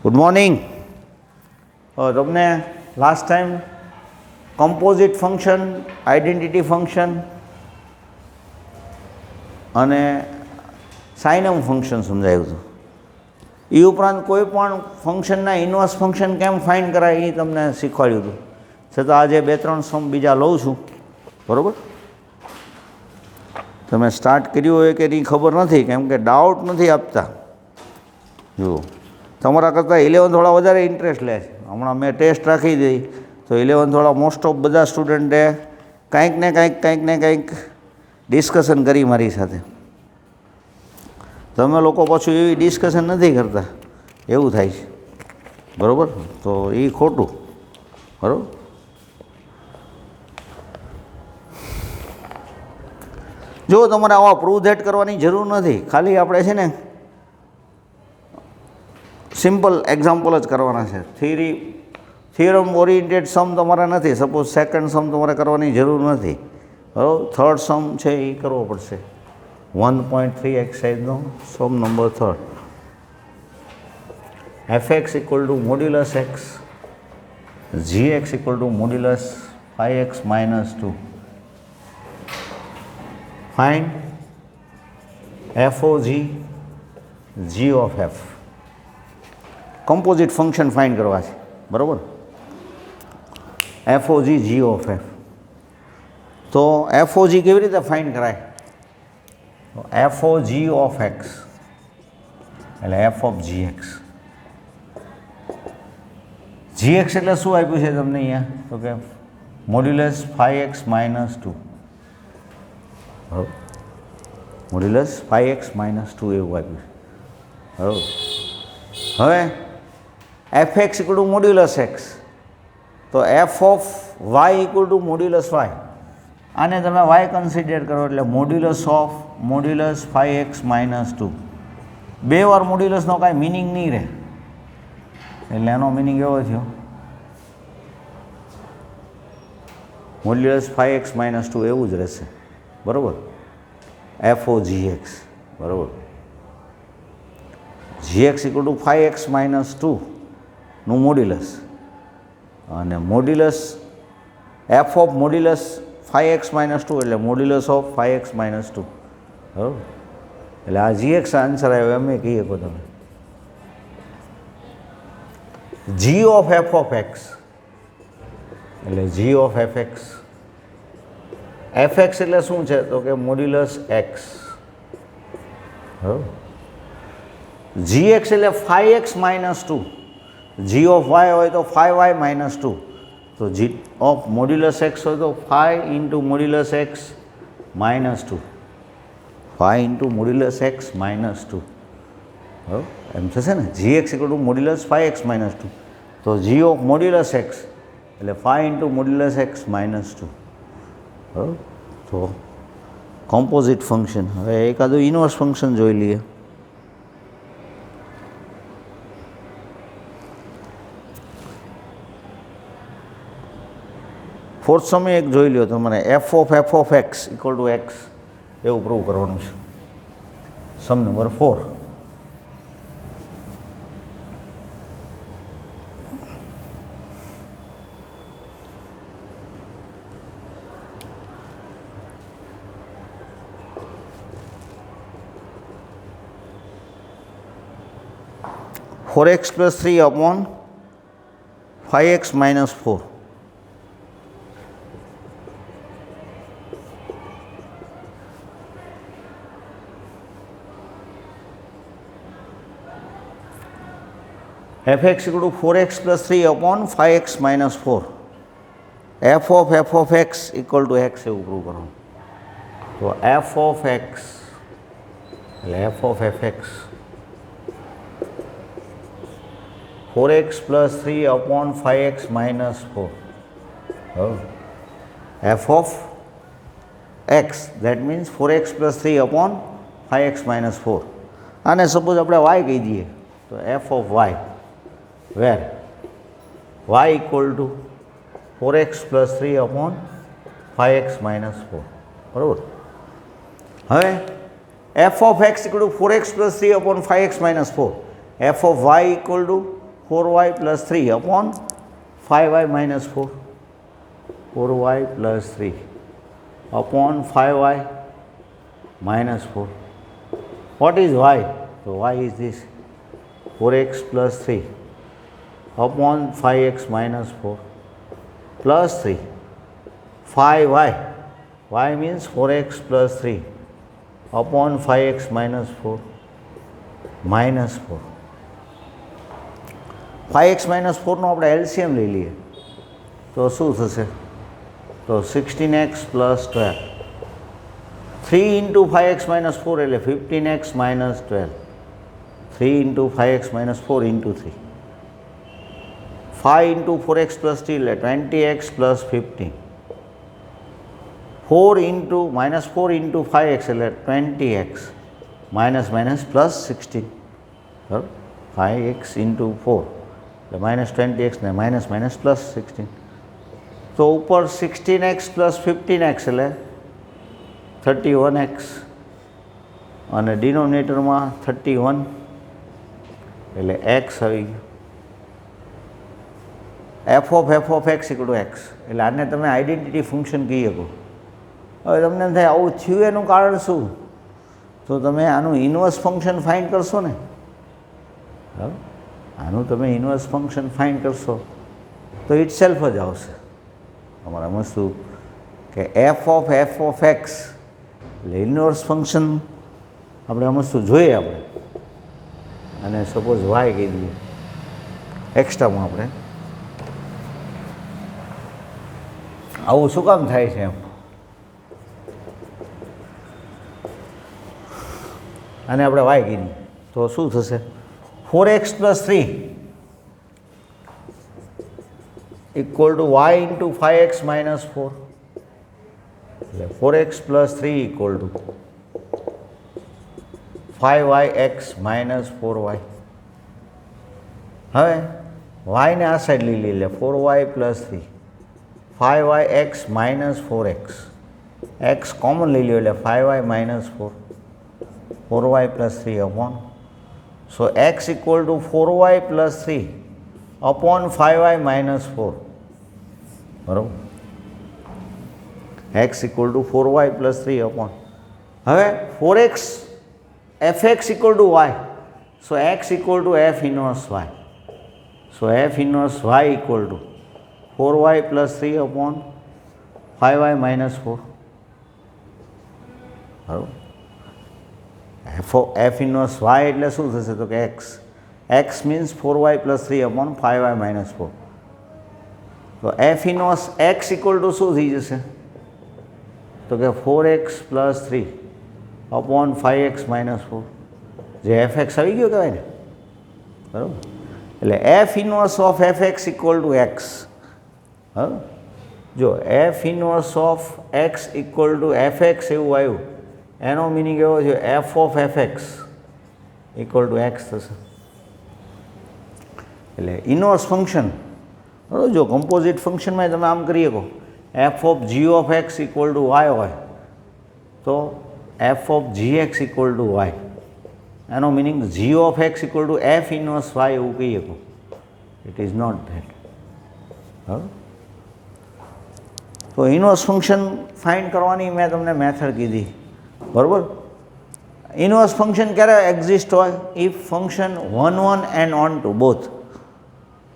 Good morning. તમને last time composite function, identity function અને signum function સમજાયું હતું. એ ઉપરાંત કોઈ પણ ફંક્શનના ઇન્વર્સ ફંક્શન કેમ ફાઇન્ડ કરાય એ તમને શીખવાડ્યું હતું. છતાં આજે 2-3 સમ બીજા લઉં છું, બરાબર? તમે સ્ટાર્ટ કર્યું હોય કે નહીં ખબર નથી, કેમ કે ડાઉટ નથી આપતા. જુઓ, તમારા કરતાં 11 થોડા વધારે ઇન્ટરેસ્ટ લે છે. હમણાં મેં ટેસ્ટ રાખી હતી તો 11 થોડા મોસ્ટ ઓફ બધા સ્ટુડન્ટે કંઈક ને કંઈક ડિસ્કશન કરી મારી સાથે. તમે લોકો પાછું એવી ડિસ્કશન નથી કરતા, એવું થાય છે, બરાબર? તો એ ખોટું, બરાબર? જો તમારે આવા પ્રૂવ ધેટ કરવાની જરૂર નથી, ખાલી આપણે છે ને સિમ્પલ એક્ઝામ્પલ જ કરવાના છે. થિયરમ ઓરિએન્ટેડ સમ તમારે નથી. સપોઝ સેકન્ડ સમ તમારે કરવાની જરૂર નથી, બરાબર? થર્ડ સમ છે એ કરવો પડશે. 1.3 એક્સરસાઇઝનો sum number 3. fx equal to modulus x, gx equal to modulus 5x minus 2. Find f of g, g of f. Composite function find કરવા છે, બરાબર? f of g, g of f. તો f of g કેવી રીતે find કરાય? f of g of x એટલે f of gx. gx એટલે શું આપ્યું છે તમને અહીંયા? તો કે modulus 5x minus 2. Modulus 5x minus 2 એવું આપ્યું છે, બરાબર? હવે fx equal to modulus x, તો f of y equal to modulus y. આને તમે y કન્સિડર કરો એટલે modulus of modulus 5x minus 2. બે વાર મોડ્યુલસનો કાંઈ મિનિંગ નહીં રહે, એટલે એનો મિનિંગ એવો થયો મોડ્યુલસ 5x માઇનસ 2 એવું જ રહેશે, બરાબર? f of gx, બરાબર? gx equal two 5x minus 2 નું મોડ્યુલસ અને modulus f of modulus 5x minus 2 એટલે મોડ્યુલસ ઓફ 5x માઇનસ 2, બરાબર? એટલે આ gx આન્સર આવ્યો એમ કહીએ કહો તમે. g of f of x એટલે g ઓફ fx. fx એટલે શું છે? તો કે મોડ્યુલસ x, બરાબર? gx એટલે 5x minus 2. g of y હોય તો 5y માઇનસ 2. તો g ઓફ મોડ્યુલસ x હોય તો 5 into modulus x minus 2. 5 into modulus x minus 2, બરાબર? એમ થશે ને. gx equal to modulus 5x minus 2. તો g ઓફ મોડ્યુલસ x એટલે 5 ઇન્ટુ મોડ્યુલસ x માઇનસ 2, બરાબર? તો કોમ્પોઝિટ ફંક્શન. હવે એકાદું ઇન્વર્સ ફંક્શન જોઈ લઈએ. ફોર્થ સમય એક જોઈ લ્યો તમારે. f of x equal to x એવું પ્રૂવ કરવાનું છે. Sum number 4. Four x plus 3 upon 5x minus 4. fx equal to 4x plus 3 upon 5x minus 4. f of x equal to x એવું પ્રૂવ કરવાનું. તો f ऑफ x એટલે f of fx 4x plus 3 upon 5x minus 4. f of x, that means 4x plus 3 upon 5x minus 4. આને suppose આપણે y કહી દઈએ તો f of y, where y equal to 4x plus 3 upon 5x minus 4, બરાબર? હવે f of x equal to 4x plus 3 upon 5x minus 4. f of y equal to 4y plus 3 upon 5y minus 4. 4y plus 3 upon 5y minus 4. What is y? So y is this 4x plus 3 upon 5x minus 4 plus 3 5y. Y means 4x plus 3 upon 5x minus 4 minus 4. 5x minus 4 નો આપણે LCM લઈ લઈએ તો શું થશે? તો 16x plus 12. 3 into 5x minus 4 એટલે 15x minus 12. 3 into 5x minus 4 into 3. 5 into 4x plus 3 એટલે 20x plus 15. 4 into minus 4 into 5x એટલે 20x minus minus plus 16. બરાબર? 5x into 4 એટલે minus 20x ને minus minus plus 16. તો ઉપર 16x plus 15x એટલે 31x અને ડિનોમિનેટરમાં 31 એટલે x આવી ગયું. f of x equal to x એટલે આને તમે આઈડેન્ટિટી ફંક્શન કહી શકો. હવે તમને એમ થાય આવું થયું એનું કારણ શું? તો તમે આનું ઇન્વર્સ ફંક્શન ફાઇન્ડ કરશો ને. આનું તમે ઇન્વર્સ ફંક્શન ફાઇન્ડ કરશો તો ઇટ સેલ્ફ જ આવશે. અમારામાં શું કે f of x એટલે ઇન્વર્સ ફંક્શન આપણે આમાં શું જોઈએ આપણે અને સપોઝ y કહી દઈએ એક્સ્ટ્રામાં આપણે આવું શું કામ થાય છે એમ. અને આપણે y કીધી તો શું થશે? 4x plus 3 equal to y into 5x minus 4. એટલે 4x plus 3 equal to 5yx minus 4y. હવે y ને આ સાઈડ લઈ લે 4y plus 3 5yx minus 4x. x common લઈ લ્યો એટલે 5y minus 4 4y plus 3 upon. So x equal to 4y plus 3 upon 5y minus 4. બરાબર? x equal to 4y plus 3 upon. હવે 4x fx equal to y. So x equal to f inverse y. So f inverse y equal to 4y plus 3 upon 5y minus 4. બરાબર? f inverse y એટલે શું થશે? તો કે x means 4y plus 3 upon 5y minus 4. તો f inverse x equal to શું થઈ જશે? તો કે 4x plus 3 upon 5x minus 4. જે fx આવી ગયો કહેવાય ને. બરાબર? એટલે f inverse of fx equal to x. હા, જો f inverse of x equal to fx એવું આવ્યું એનો મિનિંગ એવો છે f of fx equal to x થશે. એટલે ઇન્વર્સ ફંક્શન બરાબર. જો કમ્પોઝિટ ફંક્શનમાં તમે આમ કરી શકો f of g of x equal to y હોય તો f of gx equal to y એનો meaning g of x equal to f inverse y એવું કહી શકો. It is not that. બરાબર. તો ઇન્વર્સ ફંક્શન ફાઇન્ડ કરવાની મેં તમને મેથડ કીધી. બરાબર. ઇન્વર્સ ફંક્શન ક્યારે એક્ઝિસ્ટ હોય? If function 1 1 and onto both.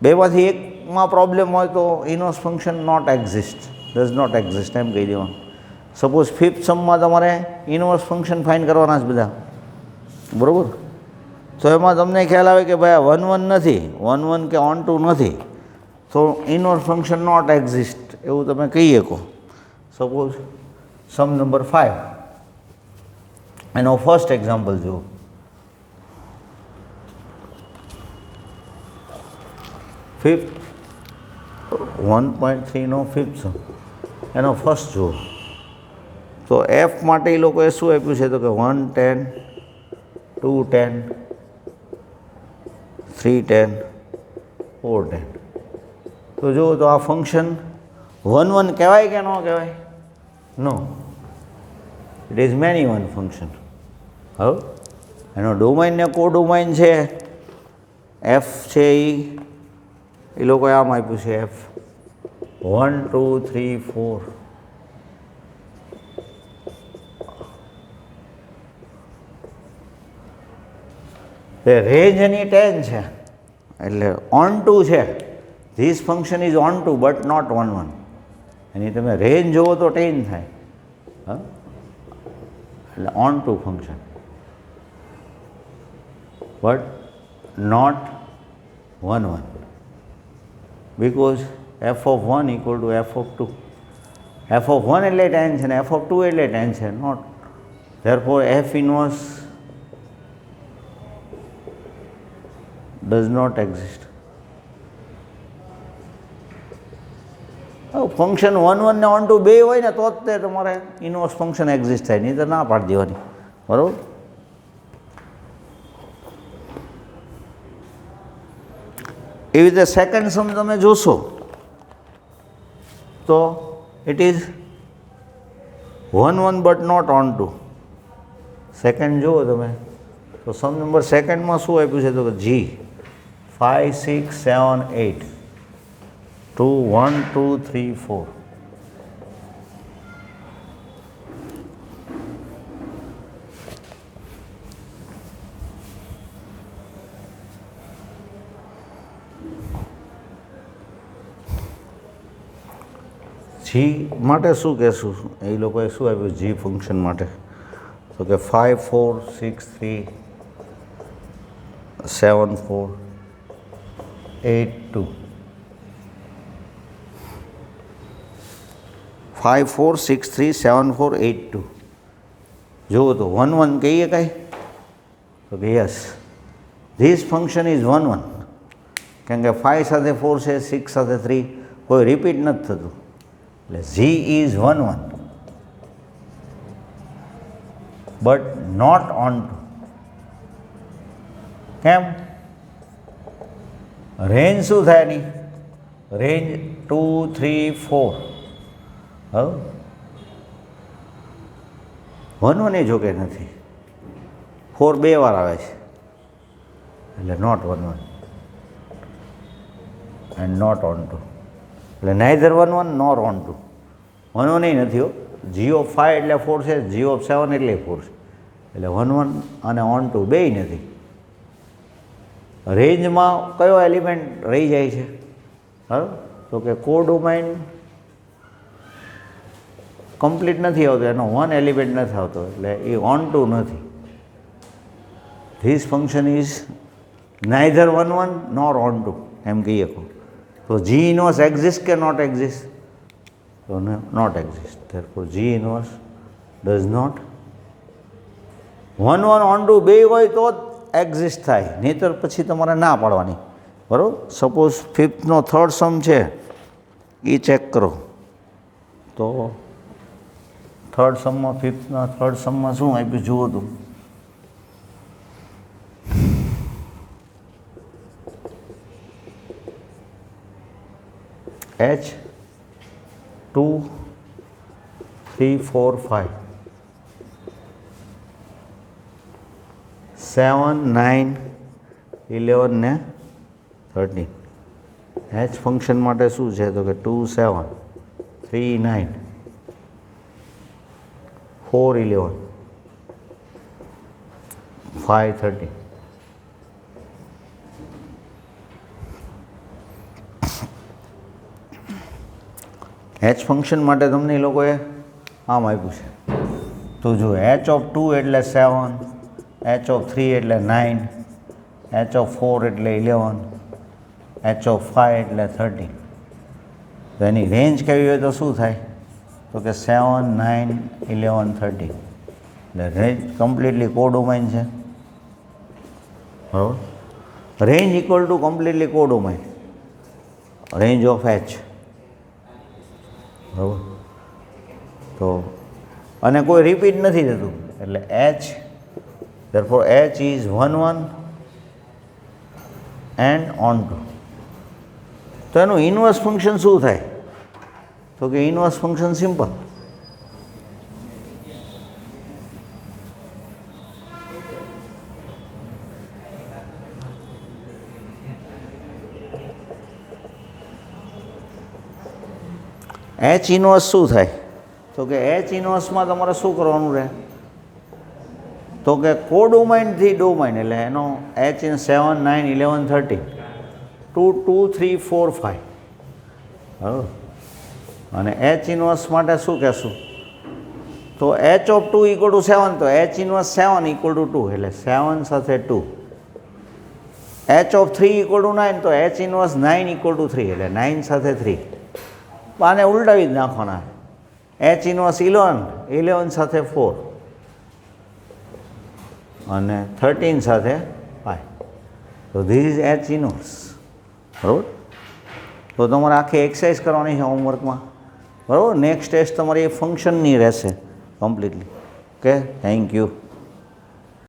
બેમાંથી એકમાં પ્રોબ્લેમ હોય તો inverse function not exist, does not exist એમ કહી દેવાનું. સપોઝ ફિફ્થ સમમાં તમારે ઇન્વર્સ ફંક્શન ફાઇન્ડ કરવાના જ બધા. બરાબર. તો એમાં તમને ખ્યાલ આવે કે ભાઈ આ 1 1 નથી, 1 1 કે ઓન ટુ નથી, તો ઇન્વર્સ ફંક્શન નોટ એક્ઝિસ્ટ એવું તમે કહી શકો. સપોઝ સમ નંબર 5 એનો ફર્સ્ટ એક્ઝામ્પલ જુઓ. ફિફ્થ 1.3 ફિફ્થ સમ એનો ફર્સ્ટ જુઓ. તો એફ માટે એ લોકોએ શું આપ્યું છે? તો કે 1 10 2 10 3 10 4 10. તો જુઓ તો આ ફંક્શન 1 1 કહેવાય કે ન કહેવાય? No, it is many one function. હવે એનો ડોમાઇન ને કો ડોમાઇન છે એફ છે એ લોકોએ આમ આપ્યું છે એફ 1 2 3 4 તે રેન્જ એની 10 છે એટલે ઓન ટુ છે. This function is onto but not 1 1. એની તમે રેન્જ જોવો તો 10 થાય. હા, એટલે onto function but not 1 1 because f of 1 equal to f of 2. f of 1 એટલે 10 છે ને f of 2 એટલે 10 છે. Not, therefore f inverse does not exist. Function 1 1 ને ઓન ટુ 2 હોય ને તો જ તે તમારે ઇનવર્સ ફંક્શન એક્ઝિસ્ટ થાય, નહીં તો ના પાડી દેવાની. બરાબર. એવી રીતે સેકન્ડ સમ તમે જોશો તો it is 1 1 but not onto. Second જુઓ તમે તો સમ નંબર સેકન્ડમાં શું આપ્યું છે તો જી 5 6 7 8 2 1 2 3 4. જી માટે શું કહેશું, એ લોકોએ શું આપ્યું જી ફંક્શન માટે તો કે 5 4 6 3 7 4 8 2. 5 4 6 3 7 4 8 2. જુઓ તો 1 1 કહીએ કાંઈ તો કે યસ, ધીસ ફંક્શન ઇઝ 1 1. કારણ કે 5 સાથે 4 છે, 6 સાથે 3, કોઈ રિપીટ નથી થતું. એટલે g is 1 1 but not onto. કેમ? રેન્જ શું થાય એની? રેન્જ 2 3 4. હવે 1 1 એ જોકે નથી, 4 2 વાર આવે છે એટલે not 1 1 and not onto. એટલે નાઇધર 1 1 નોર ઓન ટુ. 1 1 એ નથી હો. જી ઓફ 5 એટલે 4 છે, જી ઓફ 7 એટલે 4 છે. એટલે 1 1 અને ઓન ટુ બેય નથી. રેન્જમાં કયો એલિમેન્ટ રહી જાય છે? બરાબર, તો કે કોડોમાઇન કમ્પ્લીટ નથી આવતો, એનો 1 એલિમેન્ટ નથી આવતો, એટલે એ ઓન ટુ નથી. This function is neither 1 1 nor onto એમ કહીએ. તો જી ઇનવર્સ એક્ઝિસ્ટ કે નોટ એક્ઝિસ્ટ? તો not exist. therefore G inverse does not. 1 1 onto બે હોય તો જ એક્ઝિસ્ટ થાય, નહીંતર પછી તમારે ના પાડવાની. બરાબર. સપોઝ ફિફ્થનો થર્ડ સમ છે એ ચેક કરો તો થર્ડ સમમાં ફિફ્થના થર્ડ સમમાં શું આપ્યું જુઓ તો H 2 3 4 5 7 9 11 ને 13. H ફંક્શન માટે શું છે તો કે 2 7 3 9 4 11 5 13. એચ ફંક્શન માટે તમને એ લોકોએ આમ આપ્યું છે તો જો એચ ઓફ 2 એટલે 7, એચ ઓફ 3 એટલે 9, એચ ઓફ 4 એટલે 11, એચ ઓફ 5 એટલે 13. તો એની રેન્જ કેવી હોય તો શું થાય તો કે 7 9 11 13. એટલે રેન્જ કમ્પ્લીટલી કોડોમાઇન છે. બરાબર. Range equal to completely codomain, range of H. બરાબર. તો અને કોઈ રિપીટ નથી થતું એટલે H, therefore H is 1 1 and onto. તો એનું ઇનવર્સ ફંક્શન શું થાય તો કે inverse function simple. H inverse શું થાય તો કે એચ ઇનવર્સમાં તમારે શું કરવાનું રહે તો કે કોડોમાઇનથી ડોમાઇન એટલે એનો એચ ઇન 7 9 11 13 2 2 3 4 5 બરાબર અને એચ ઇનવર્સ માટે શું કહેશું તો એચ ઓફ 2 ઇક્વલ ટુ 7 તો એચ ઇનવર્સ 7 ઇક્વલ ટુ 2 એટલે 7 સાથે 2 એચ ઓફ 3 ઇક્વલ ટુ 9 તો એચ ઇનવર્સ 9 ઇક્વલ ટુ 3 એટલે 9 સાથે 3 આને ઉલટાવી જ નાખવાના એચ ઇનવર્સ 11 11 સાથે 4 અને 13 સાથે 5 તો ધીસ ઇઝ એચ ઇનવર્સ બરાબર તો તમારે આખી એક્સરસાઇઝ કરવાની છે હોમવર્કમાં બરાબર નેક્સ્ટ ટેસ્ટ તમારી ફંક્શનની રહેશે કમ્પ્લીટલી ઓકે થેન્ક યુ